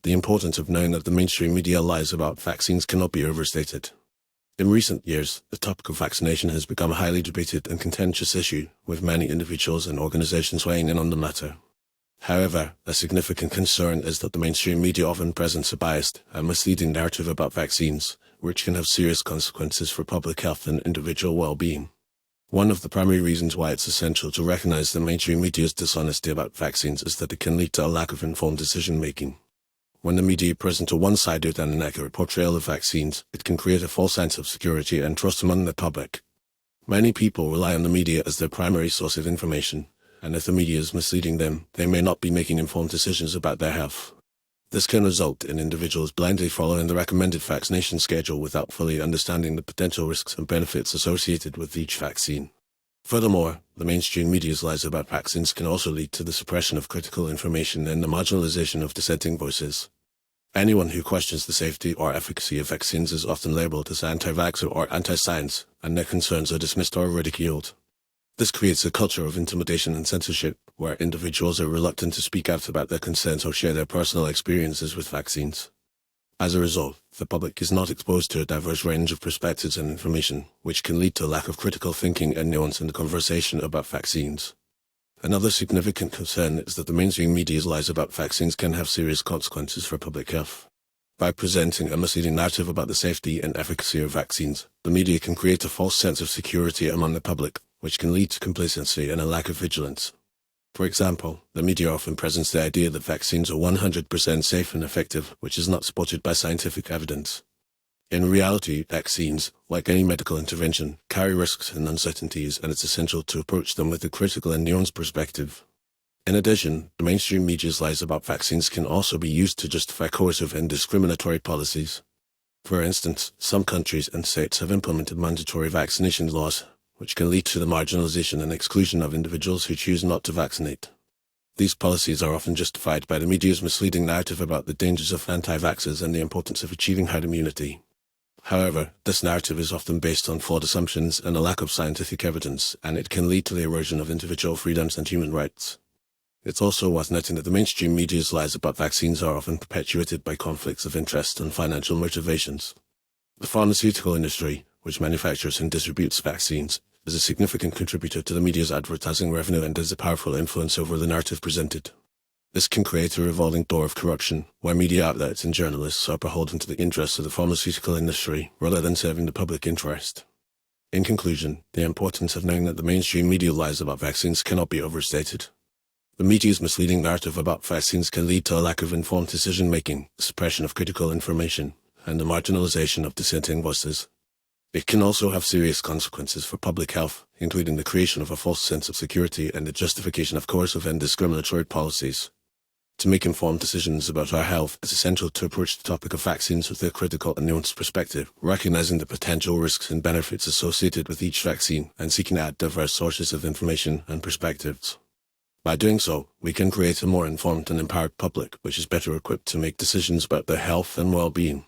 The importance of knowing that the mainstream media lies about vaccines cannot be overstated. In recent years, the topic of vaccination has become a highly debated and contentious issue, with many individuals and organizations weighing in on the matter. However, a significant concern is that the mainstream media often presents a biased and misleading narrative about vaccines, which can have serious consequences for public health and individual well-being. One of the primary reasons why it's essential to recognize the mainstream media's dishonesty about vaccines is that it can lead to a lack of informed decision-making. When the media present a one-sided and inaccurate portrayal of vaccines, it can create a false sense of security and trust among the public. Many people rely on the media as their primary source of information, and if the media is misleading them, they may not be making informed decisions about their health. This can result in individuals blindly following the recommended vaccination schedule without fully understanding the potential risks and benefits associated with each vaccine. Furthermore, the mainstream media's lies about vaccines can also lead to the suppression of critical information and the marginalization of dissenting voices. Anyone who questions the safety or efficacy of vaccines is often labeled as anti-vaxxer or anti-science, and their concerns are dismissed or ridiculed. This creates a culture of intimidation and censorship, where individuals are reluctant to speak out about their concerns or share their personal experiences with vaccines. As a result, the public is not exposed to a diverse range of perspectives and information, which can lead to a lack of critical thinking and nuance in the conversation about vaccines. Another significant concern is that the mainstream media's lies about vaccines can have serious consequences for public health. By presenting a misleading narrative about the safety and efficacy of vaccines, the media can create a false sense of security among the public, which can lead to complacency and a lack of vigilance. For example, the media often presents the idea that vaccines are 100% safe and effective, which is not supported by scientific evidence. In reality, vaccines, like any medical intervention, carry risks and uncertainties, and it's essential to approach them with a critical and nuanced perspective. In addition, the mainstream media's lies about vaccines can also be used to justify coercive and discriminatory policies. For instance, some countries and states have implemented mandatory vaccination laws, which can lead to the marginalization and exclusion of individuals who choose not to vaccinate. These policies are often justified by the media's misleading narrative about the dangers of anti-vaxxers and the importance of achieving herd immunity. However, this narrative is often based on flawed assumptions and a lack of scientific evidence, and it can lead to the erosion of individual freedoms and human rights. It's also worth noting that the mainstream media's lies about vaccines are often perpetuated by conflicts of interest and financial motivations. The pharmaceutical industry, which manufactures and distributes vaccines, is a significant contributor to the media's advertising revenue and has a powerful influence over the narrative presented. This can create a revolving door of corruption, where media outlets and journalists are beholden to the interests of the pharmaceutical industry rather than serving the public interest. In conclusion, the importance of knowing that the mainstream media lies about vaccines cannot be overstated. The media's misleading narrative about vaccines can lead to a lack of informed decision-making, suppression of critical information, and the marginalization of dissenting voices. It can also have serious consequences for public health, including the creation of a false sense of security and the justification of coercive and discriminatory policies. To make informed decisions about our health, it's essential to approach the topic of vaccines with a critical and nuanced perspective, recognizing the potential risks and benefits associated with each vaccine and seeking out diverse sources of information and perspectives. By doing so, we can create a more informed and empowered public, which is better equipped to make decisions about their health and well-being.